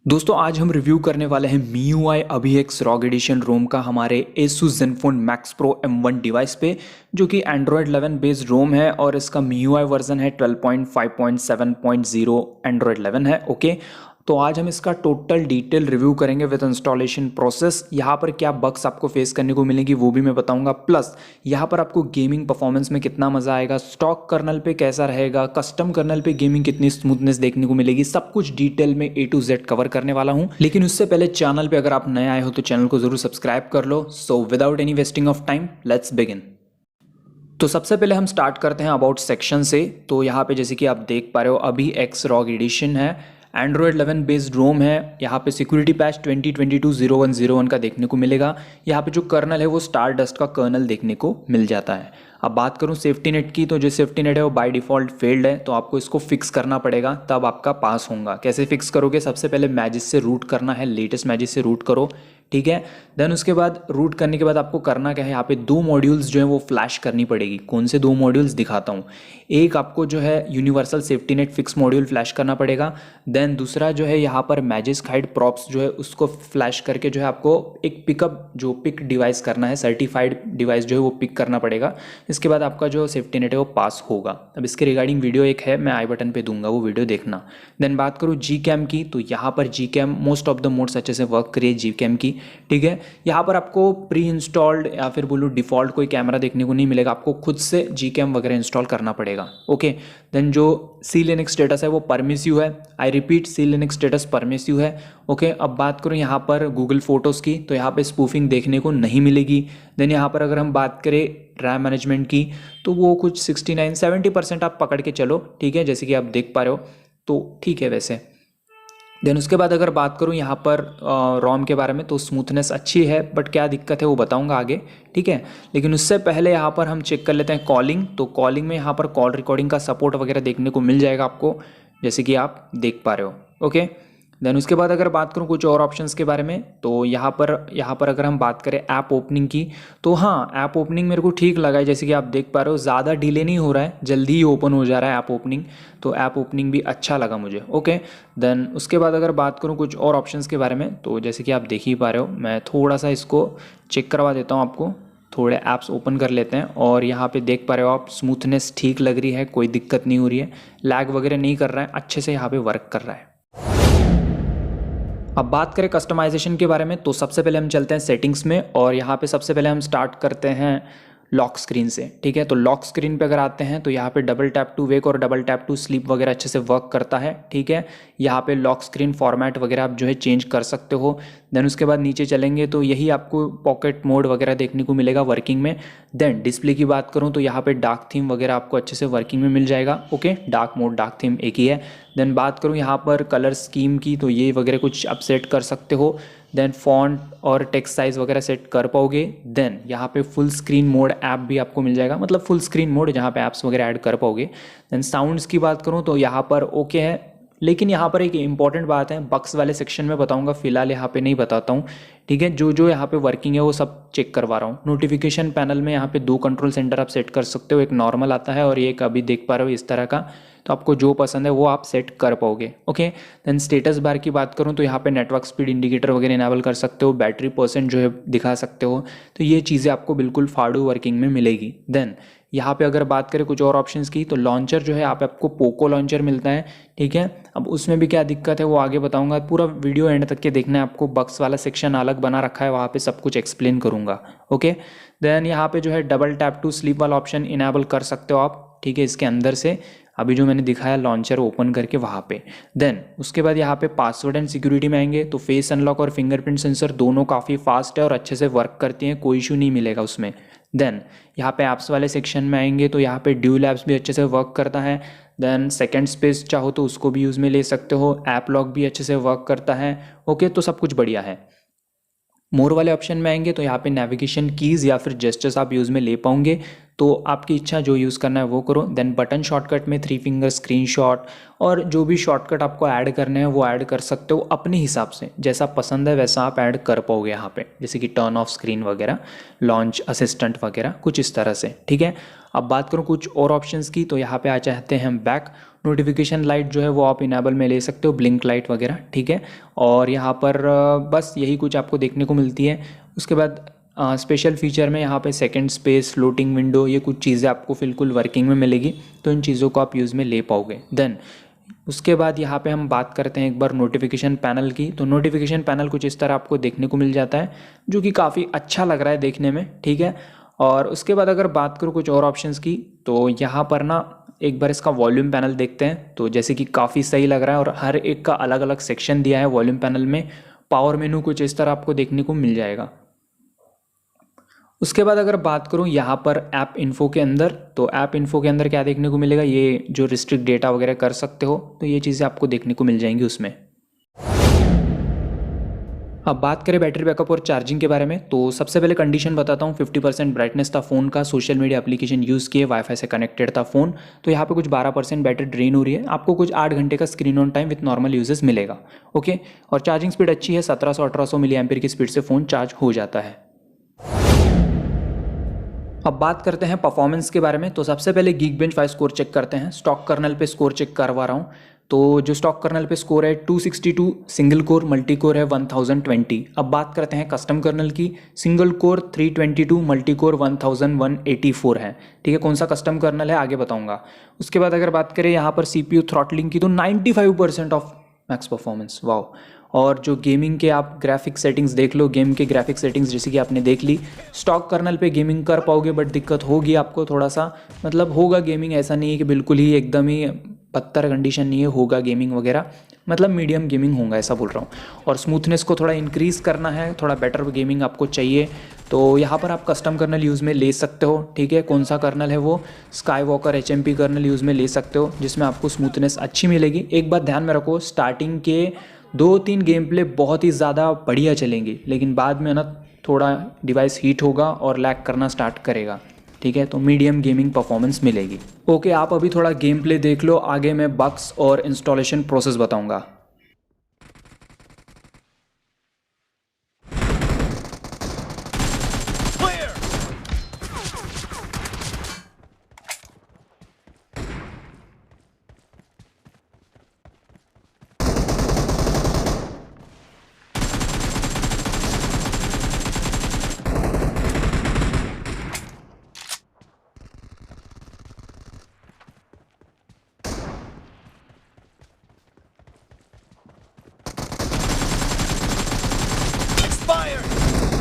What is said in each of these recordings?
दोस्तों आज हम रिव्यू करने वाले हैं MIUI AVX ROG एडिशन रोम का हमारे Asus Zenfone Max Pro M1 device पे, जो कि Android 11 बेस्ड रोम है और इसका MIUI वर्जन है 12.5.7.0 Android 11 है। ओके, तो आज हम इसका टोटल डिटेल रिव्यू करेंगे विद इंस्टॉलेशन प्रोसेस। यहाँ पर क्या बग्स आपको फेस करने को मिलेंगी वो भी मैं बताऊंगा, प्लस यहाँ पर आपको गेमिंग परफॉर्मेंस में कितना मज़ा आएगा, स्टॉक कर्नल पे कैसा रहेगा, कस्टम कर्नल पे गेमिंग कितनी स्मूथनेस देखने को मिलेगी, सब कुछ डिटेल में A to Z कवर करने वाला हूँ। लेकिन उससे पहले चैनल पे अगर आप नए आए हो तो चैनल को जरूर सब्सक्राइब कर लो। So without any wasting of time let's begin. तो सबसे पहले हम स्टार्ट करते हैं अबाउट सेक्शन से। तो यहाँ पे जैसे कि आप देख पा रहे हो अभी X ROG एडिशन है, एंड्रॉयड 11 बेस्ड रोम है। यहाँ पे सिक्योरिटी पैच 2022-0101 का देखने को मिलेगा। यहाँ पे जो कर्नल है वो स्टार डस्ट का कर्नल देखने को मिल जाता है। अब बात करूँ सेफ्टी नेट की, तो जो सेफ्टी नेट है वो बाय डिफ़ॉल्ट फेल्ड है, तो आपको इसको फिक्स करना पड़ेगा तब आपका पास होगा। कैसे फिक्स करोगे? सबसे पहले मैजिस से रूट करना है, लेटेस्ट मैजिस से रूट करो, ठीक है। देन उसके बाद रूट करने के बाद आपको करना क्या है, यहाँ पे दो मॉड्यूल्स जो है वो फ्लैश करनी पड़ेगी। कौन से दो मॉड्यूल्स दिखाता हूँ। एक आपको जो है universal safety net fix module flash करना पड़ेगा। देन दूसरा जो है यहाँ पर मैजिस हाइड प्रॉप्स जो है उसको फ्लैश करके जो है आपको एक पिकअप जो पिक डिवाइस करना है, सर्टिफाइड डिवाइस जो है वो पिक करना पड़ेगा। इसके बाद आपका जो सेफ्टी नेट है वो पास होगा। अब इसके रिगार्डिंग वीडियो एक है, मैं आई बटन पे दूंगा, वो वीडियो देखना। देन बात करूँ Gcam की, तो यहाँ पर Gcam most of the modes अच्छे से वर्क करिए Gcam की, ठीक है। यहाँ पर आपको प्री इंस्टॉल्ड या फिर बोलो डिफ़ॉल्ट कोई कैमरा देखने को नहीं मिलेगा, आपको खुद से Gcam वगैरह इंस्टॉल करना पड़ेगा। ओके, देन जो CLinux स्टेटस है वो परमिसिव है। I repeat, CLinux status permissive है। ओके, अब बात करूँ यहाँ पर गूगल फोटोज़ की, तो यहाँ पे स्पूफिंग देखने को नहीं मिलेगी। देन यहाँ पर अगर हम बात करें रैम मैनेजमेंट की, तो वो कुछ 69-70% आप पकड़ के चलो, ठीक है, जैसे कि आप देख पा रहे हो, तो ठीक है वैसे। देन उसके बाद अगर बात करूँ यहाँ पर रोम के बारे में, तो स्मूथनेस अच्छी है, बट क्या दिक्कत है वो बताऊंगा आगे, ठीक है। लेकिन उससे पहले यहाँ पर हम चेक कर लेते हैं कॉलिंग। तो कॉलिंग में यहाँ पर कॉल रिकॉर्डिंग का सपोर्ट वगैरह देखने को मिल जाएगा आपको, जैसे कि आप देख पा रहे हो। ओके, देन उसके बाद अगर बात करूँ कुछ और ऑप्शंस के बारे में, तो यहाँ पर अगर हम बात करें ऐप ओपनिंग की, तो हाँ ऐप ओपनिंग मेरे को ठीक लगा है। जैसे कि आप देख पा रहे हो ज़्यादा डिले नहीं हो रहा है, जल्दी ही ओपन हो जा रहा है ऐप ओपनिंग, तो ऐप ओपनिंग भी अच्छा लगा मुझे। ओके, देन उसके बाद अगर बात करूँ कुछ और ऑप्शंस के बारे में, तो जैसे कि आप देख ही पा रहे हो, मैं थोड़ा सा इसको चेक करवा देता हूँ आपको। थोड़े ऐप्स ओपन कर लेते हैं और यहाँ पे देख पा रहे हो आप, स्मूथनेस ठीक लग रही है, कोई दिक्कत नहीं हो रही है, लैग वगैरह नहीं कर रहा है, अच्छे से यहाँ पे वर्क कर रहा है। अब बात करें कस्टमाइजेशन के बारे में, तो सबसे पहले हम चलते हैं सेटिंग्स में और यहाँ पे सबसे पहले हम स्टार्ट करते हैं लॉक स्क्रीन से, ठीक है। तो लॉक स्क्रीन पे अगर आते हैं तो यहाँ पे डबल टैप टू वेक और डबल टैप टू स्लीप वगैरह अच्छे से वर्क करता है, ठीक है। यहाँ पे लॉक स्क्रीन फॉर्मेट वगैरह आप जो है चेंज कर सकते हो। देन उसके बाद नीचे चलेंगे तो यही आपको पॉकेट मोड वगैरह देखने को मिलेगा वर्किंग में। देन डिस्प्ले की बात करूँ तो यहाँ पे डार्क थीम वगैरह आपको अच्छे से वर्किंग में मिल जाएगा। Okay, dark mode dark theme एक ही है। देन बात करूँ यहाँ पर कलर स्कीम की, तो ये वगैरह कुछ आप सेट कर सकते हो। देन फॉन्ट और टेक्स्ट साइज वगैरह सेट कर पाओगे। देन यहाँ पे फुल स्क्रीन मोड ऐप भी आपको मिल जाएगा, मतलब फुल स्क्रीन मोड जहाँ पे ऐप्स वगैरह ऐड कर पाओगे। देन साउंड्स की बात करूँ तो यहाँ पर ओके है, लेकिन यहाँ पर एक इंपॉर्टेंट बात है, बक्स वाले सेक्शन में बताऊंगा, फिलहाल यहाँ पे नहीं बताता हूँ, ठीक है। जो जो यहाँ पे वर्किंग है वो सब चेक करवा रहा हूँ। नोटिफिकेशन पैनल में यहाँ पे दो कंट्रोल सेंटर आप सेट कर सकते हो, एक नॉर्मल आता है और एक अभी देख पा रहे हो इस तरह का, तो आपको जो पसंद है वो आप सेट कर पाओगे। ओके, देन स्टेटस बार की बात करूँ तो यहाँ पे नेटवर्क स्पीड इंडिकेटर वगैरह इनेबल कर सकते हो, बैटरी परसेंट जो है दिखा सकते हो, तो ये चीज़ें आपको बिल्कुल फाड़ू वर्किंग में मिलेगी। देन यहाँ पे अगर बात करें कुछ और ऑप्शंस की, तो लॉन्चर जो है आपको पोको लॉन्चर मिलता है, ठीक है। अब उसमें भी क्या दिक्कत है वो आगे बताऊंगा, पूरा वीडियो एंड तक के देखना है आपको। बक्स वाला सेक्शन अलग बना रखा है, वहाँ पे सब कुछ एक्सप्लेन करूंगा। ओके, देन यहाँ पे जो है डबल टैप टू स्लीप वाला ऑप्शन इनेबल कर सकते हो आप, ठीक है, इसके अंदर से अभी जो मैंने दिखाया लॉन्चर ओपन करके वहाँ पे। देन उसके बाद यहाँ पे पासवर्ड एंड सिक्योरिटी में आएंगे, तो फेस अनलॉक और फिंगरप्रिंट सेंसर दोनों काफ़ी फास्ट है और अच्छे से वर्क करती हैं, कोई इशू नहीं मिलेगा उसमें। देन यहाँ पे ऐप्स वाले सेक्शन में आएंगे तो यहाँ पे ड्यूल ऐप्स भी अच्छे से वर्क करता है। देन सेकंड स्पेस चाहो तो उसको भी यूज़ में ले सकते हो, ऐप लॉक भी अच्छे से वर्क करता है। ओके, तो सब कुछ बढ़िया है। मोर वाले ऑप्शन में आएंगे तो यहाँ पे नेविगेशन कीज़ या फिर जेस्चर्स आप यूज़ में ले पाओगे, तो आपकी इच्छा जो यूज़ करना है वो करो। देन बटन शॉर्टकट में 3 फिंगर स्क्रीनशॉट और जो भी शॉर्टकट आपको ऐड करने हैं वो ऐड कर सकते हो अपने हिसाब से, जैसा पसंद है वैसा आप ऐड कर पाओगे यहाँ पे, जैसे कि टर्न ऑफ स्क्रीन वगैरह, लॉन्च असिस्टेंट वगैरह कुछ इस तरह से, ठीक है। अब बात करूँ कुछ और ऑप्शंस की, तो यहाँ पे आ चाहते हैं हम बैक। नोटिफिकेशन लाइट जो है वो आप इनेबल में ले सकते हो, ब्लिंक लाइट वगैरह, ठीक है। और यहाँ पर बस यही कुछ आपको देखने को मिलती है। उसके बाद स्पेशल फीचर में यहाँ पे सेकंड स्पेस, फ्लोटिंग विंडो, ये कुछ चीज़ें आपको बिल्कुल वर्किंग में मिलेगी, तो इन चीज़ों को आप यूज़ में ले पाओगे। देन उसके बाद यहाँ पे हम बात करते हैं एक बार नोटिफिकेशन पैनल की। तो नोटिफिकेशन पैनल कुछ इस तरह आपको देखने को मिल जाता है, जो कि काफ़ी अच्छा लग रहा है देखने में, ठीक है। और उसके बाद अगर बात करूँ कुछ और ऑप्शंस की, तो यहाँ पर ना एक बार इसका वॉल्यूम पैनल देखते हैं। तो जैसे कि काफ़ी सही लग रहा है और हर एक का अलग अलग सेक्शन दिया है वॉल्यूम पैनल में। पावर मेनू कुछ इस तरह आपको देखने को मिल जाएगा। उसके बाद अगर बात करूं यहाँ पर ऐप इन्फो के अंदर, तो ऐप इन्फो के अंदर क्या देखने को मिलेगा, ये जो रिस्ट्रिक्ट डेटा वगैरह कर सकते हो, तो ये चीज़ें आपको देखने को मिल जाएंगी उसमें। अब बात करें बैटरी बैकअप और चार्जिंग के बारे में, तो सबसे पहले कंडीशन बताता हूँ। 50% ब्राइटनेस था फ़ोन का, सोशल मीडिया एप्लीकेशन यूज़ किए, वाईफाई से कनेक्टेड था फ़ोन, तो यहाँ पे कुछ 12% बैटरी ड्रेन हो रही है। आपको कुछ 8 घंटे का screen on time with normal uses मिलेगा, ओके। और चार्जिंग स्पीड अच्छी है, 1700-1800 मिली एम्पीयर की स्पीड से फ़ोन चार्ज हो जाता है। अब बात करते हैं परफॉर्मेंस के बारे में। तो सबसे पहले गीकबेंच 5 स्कोर चेक करते हैं। स्टॉक कर्नल पे स्कोर चेक करवा रहा हूँ। तो जो स्टॉक कर्नल पे स्कोर है 262, सिंगल कोर, मल्टी कोर है 1020। अब बात करते हैं कस्टम कर्नल की। सिंगल कोर 322, मल्टी कोर 1184 है, ठीक है। कौन सा कस्टम कर्नल है आगे बताऊंगा। उसके बाद अगर बात करें यहाँ पर CPU थ्रॉटलिंग की, तो 95% ऑफ मैक्स परफॉर्मेंस, वाओ। और जो गेमिंग के आप ग्राफिक सेटिंग्स देख लो, गेम के ग्राफिक सेटिंग्स जैसे कि आपने देख ली, स्टॉक कर्नल पे गेमिंग कर पाओगे, बट दिक्कत होगी आपको थोड़ा सा, मतलब होगा गेमिंग, ऐसा नहीं है कि बिल्कुल ही एकदम ही पत्थर कंडीशन नहीं है, होगा गेमिंग वगैरह, मतलब मीडियम गेमिंग होगा ऐसा बोल रहा हूँ। और स्मूथनेस को थोड़ा इंक्रीज़ करना है, थोड़ा बेटर गेमिंग आपको चाहिए, तो यहाँ पर आप कस्टम कर्नल यूज़ में ले सकते हो, ठीक है। कौन सा कर्नल है वो, Skywalker HMP kernel use में ले सकते हो, जिसमें आपको स्मूथनेस अच्छी मिलेगी। एक बात ध्यान में रखो, स्टार्टिंग के 2-3 गेम प्ले बहुत ही ज़्यादा बढ़िया चलेंगी, लेकिन बाद में ना थोड़ा डिवाइस हीट होगा और लैग करना स्टार्ट करेगा, ठीक है। तो मीडियम गेमिंग परफॉर्मेंस मिलेगी, ओके। आप अभी थोड़ा गेम प्ले देख लो, आगे मैं बग्स और इंस्टॉलेशन प्रोसेस बताऊंगा।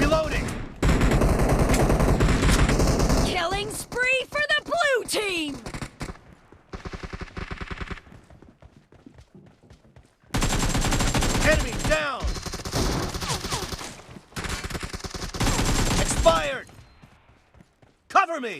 Reloading! Killing spree for the blue team! Enemy down! Expired! Cover me!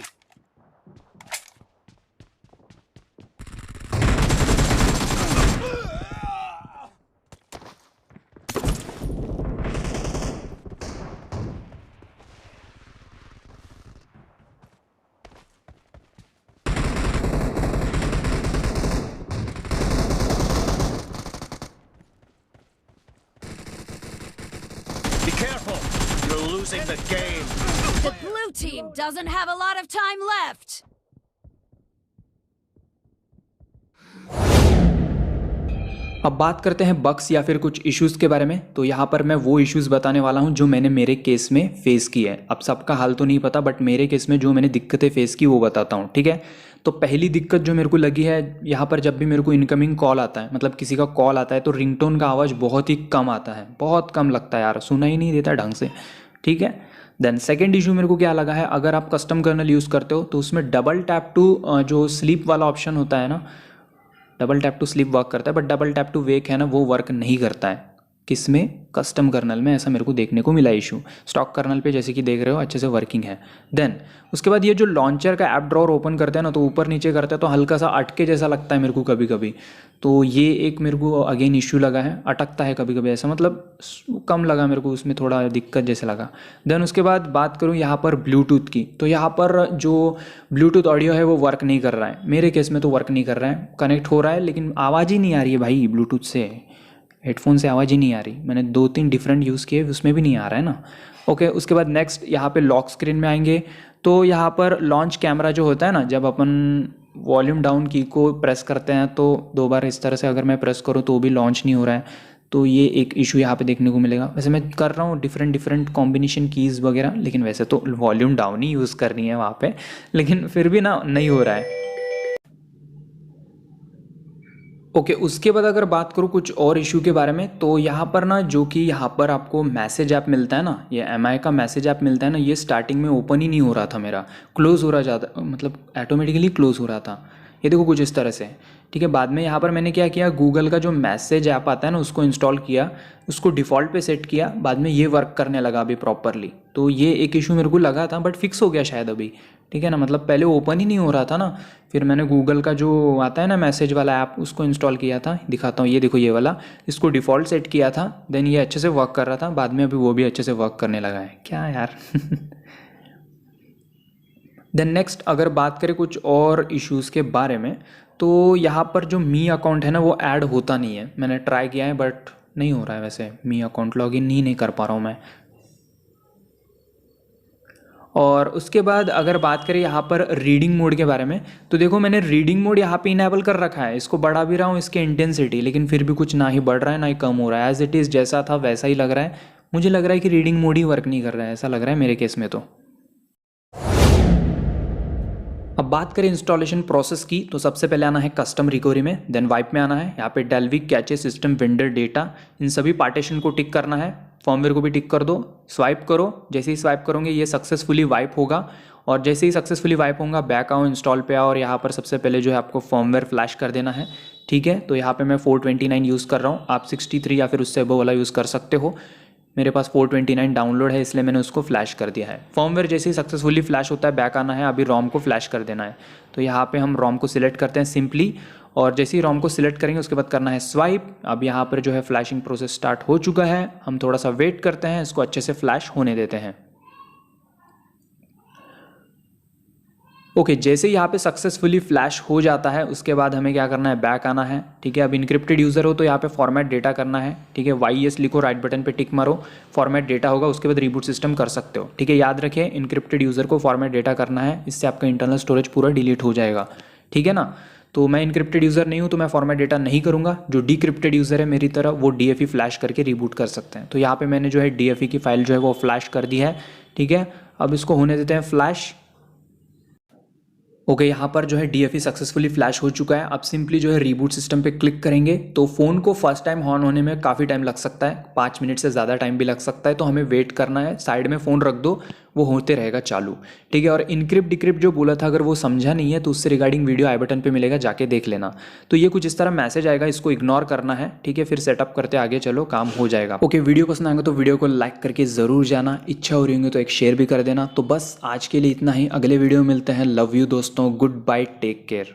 Be careful! You're losing the game! The blue team doesn't have a lot of time left! अब बात करते हैं bugs या फिर कुछ issues के बारे में। तो यहाँ पर मैं वो इश्यूज़ बताने वाला हूँ जो मैंने मेरे केस में फ़ेस की है। अब सबका हाल तो नहीं पता, बट मेरे केस में जो मैंने दिक्कतें फ़ेस की वो बताता हूँ, ठीक है। तो पहली दिक्कत जो मेरे को लगी है, यहाँ पर जब भी मेरे को इनकमिंग कॉल आता है, मतलब किसी का कॉल आता है, तो रिंगटोन का आवाज़ बहुत ही कम आता है, बहुत कम लगता है यार, सुना ही नहीं देता ढंग से, ठीक है। देन सेकेंड इशू मेरे को क्या लगा है, अगर आप कस्टम कर्नल यूज़ करते हो तो उसमें डबल टैप टू जो स्लीप वाला ऑप्शन होता है ना, double tap to sleep work करता है, but double tap to wake है ना, वो वर्क नहीं करता है। किस में, कस्टम कर्नल में ऐसा मेरे को देखने को मिला इशू। स्टॉक कर्नल पे जैसे कि देख रहे हो अच्छे से वर्किंग है। देन उसके बाद ये जो लॉन्चर का ऐप ड्रॉअर ओपन करते हैं ना, तो ऊपर नीचे करते हैं तो हल्का सा अटके जैसा लगता है मेरे को कभी कभी, तो ये एक मेरे को अगेन इशू लगा है, अटकता है कभी कभी ऐसा, मतलब कम लगा मेरे को, उसमें थोड़ा दिक्कत जैसे लगा। देन उसके बाद बात करूँ यहाँ पर ब्लूटूथ की, तो यहाँ पर जो ब्लूटूथ ऑडियो है वो वर्क नहीं कर रहा है, मेरे केस में तो वर्क नहीं कर रहा है, कनेक्ट हो रहा है लेकिन आवाज़ ही नहीं आ रही है भाई ब्लूटूथ से, हेडफोन से आवाज़ ही नहीं आ रही। मैंने 2-3 डिफरेंट यूज़ किए, उसमें भी नहीं आ रहा है ना। ओके, उसके बाद नेक्स्ट यहाँ पे लॉक स्क्रीन में आएंगे, तो यहाँ पर लॉन्च कैमरा जो होता है ना, जब अपन वॉल्यूम डाउन की को प्रेस करते हैं तो 2 बार इस तरह से अगर मैं प्रेस करूँ तो भी लॉन्च नहीं हो रहा है, तो ये एक इशू यहाँ पे देखने को मिलेगा। वैसे मैं कर रहा हूँ डिफरेंट कॉम्बिनेशन कीज़ वगैरह, लेकिन वैसे तो वॉल्यूम डाउन ही यूज़ करनी है वहाँ पे, लेकिन फिर भी ना नहीं हो रहा है। ओके, उसके बाद अगर बात करूँ कुछ और इशू के बारे में, तो यहाँ पर ना जो कि यहाँ पर आपको मैसेज ऐप मिलता है ना, ये एमआई का मैसेज ऐप मिलता है ना, ये स्टार्टिंग में ओपन ही नहीं हो रहा था मेरा, क्लोज़ हो रहा ज़्यादा, मतलब ऑटोमेटिकली क्लोज़ हो रहा था। ये देखो कुछ इस तरह से, ठीक है। बाद में यहाँ पर मैंने क्या किया, गूगल का जो मैसेज ऐप आता है ना उसको इंस्टॉल किया, उसको डिफ़ॉल्ट पे सेट किया, बाद में ये वर्क करने लगा अभी प्रॉपरली। तो ये एक इशू मेरे को लगा था बट फिक्स हो गया शायद अभी, ठीक है ना, मतलब पहले ओपन ही नहीं हो रहा था ना। फिर मैंने गूगल का जो आता है ना मैसेज वाला ऐप, उसको इंस्टॉल किया था, दिखाता हूँ, ये देखो ये वाला, इसको डिफ़ॉल्ट सेट किया था, देन ये अच्छे से वर्क कर रहा था, बाद में अभी वो भी अच्छे से वर्क करने लगा है, क्या यार। देन नेक्स्ट अगर बात करें कुछ और इश्यूज़ के बारे में, तो यहाँ पर जो मी अकाउंट है ना वो ऐड होता नहीं है, मैंने ट्राई किया है बट नहीं हो रहा है, वैसे मी अकाउंट लॉगिन ही नहीं कर पा रहा हूँ मैं। और उसके बाद अगर बात करें यहाँ पर रीडिंग मोड के बारे में, तो देखो मैंने रीडिंग मोड यहाँ पे इनेबल कर रखा है, इसको बढ़ा भी रहा हूँ इसके इंटेंसिटी, लेकिन फिर भी कुछ ना ही बढ़ रहा है ना ही कम हो रहा है, एज इट इज़ जैसा था वैसा ही लग रहा है। मुझे लग रहा है कि रीडिंग मोड ही वर्क नहीं कर रहा है, ऐसा लग रहा है मेरे केस में तो। अब बात करें इंस्टॉलेशन प्रोसेस की, तो सबसे पहले आना है कस्टम रिकवरी में, देन वाइप में आना है, यहाँ पे Dalvik cache system vendor data, इन सभी पार्टीशन को टिक करना है, फर्मवेयर को भी टिक कर दो, स्वाइप करो, जैसे ही स्वाइप करोगे ये सक्सेसफुली वाइप होगा, और जैसे ही सक्सेसफुली वाइप होगा बैक आओ, इंस्टॉल पे आओ, और यहाँ पर सबसे पहले जो है आपको फर्मवेयर फ्लैश कर देना है, ठीक है। तो यहाँ पे मैं 429 यूज़ कर रहा हूँ, आप 63 या फिर उससे अबव वाला यूज़ कर सकते हो, मेरे पास 429 डाउनलोड है इसलिए मैंने उसको फ्लैश कर दिया है। फर्मवेयर जैसे ही सक्सेसफुली फ्लैश होता है बैक आना है, अभी रोम को फ्लैश कर देना है, तो यहाँ पे हम रोम को सिलेक्ट करते हैं सिंपली, और जैसे ही रोम को सिलेक्ट करेंगे उसके बाद करना है स्वाइप। अब यहाँ पर जो है फ्लैशिंग प्रोसेस स्टार्ट हो चुका है, हम थोड़ा सा वेट करते हैं, इसको अच्छे से फ्लैश होने देते हैं। ओके, जैसे ही यहाँ पे सक्सेसफुली फ्लैश हो जाता है उसके बाद हमें क्या करना है, बैक आना है, ठीक है। अब इनक्रिप्टेड यूज़र हो तो यहाँ पे फॉर्मेट डेटा करना है, ठीक है, YES लिखो, राइट बटन पे टिक मारो, फॉर्मेट डेटा होगा, उसके बाद रिबूट सिस्टम कर सकते हो, ठीक है। याद रखिए इनक्रिप्टेड यूज़र को फॉर्मेट डेटा करना है, इससे आपका इंटरनल स्टोरेज पूरा डिलीट हो जाएगा, ठीक है ना। तो मैं इनक्रिप्टेड यूज़र नहीं हूँ तो मैं फॉर्मेट डेटा नहीं करूँगा, जो डिक्रिप्टेड यूज़र है मेरी तरह वो DFE फ्लैश करके रिबूट कर सकते हैं। तो यहाँ पे मैंने जो है DFE की फाइल जो है वो फ्लैश कर दी है, ठीक है। अब इसको होने देते हैं फ्लैश। ओके, यहाँ पर जो है DFE सक्सेसफुली फ्लैश हो चुका है। अब सिंपली जो है रीबूट सिस्टम पे क्लिक करेंगे तो फ़ोन को फर्स्ट टाइम ऑन होने में काफ़ी टाइम लग सकता है, 5 मिनट से ज़्यादा टाइम भी लग सकता है, तो हमें वेट करना है, साइड में फ़ोन रख दो, वो होते रहेगा चालू, ठीक है। और इनक्रिप्ट डिक्रिप्ट जो बोला था अगर वो समझा नहीं है तो उससे रिगार्डिंग वीडियो आई बटन पे मिलेगा, जाके देख लेना। तो ये कुछ इस तरह मैसेज आएगा, इसको इग्नोर करना है, ठीक है, फिर सेटअप करते आगे चलो, काम हो जाएगा। ओके, वीडियो पसंद आएगा तो वीडियो को लाइक करके ज़रूर जाना, इच्छा हो रही होंगी तो एक शेयर भी कर देना। तो बस आज के लिए इतना ही, अगले वीडियो में मिलते हैं, लव यू दोस्तों, गुड बाय, टेक केयर।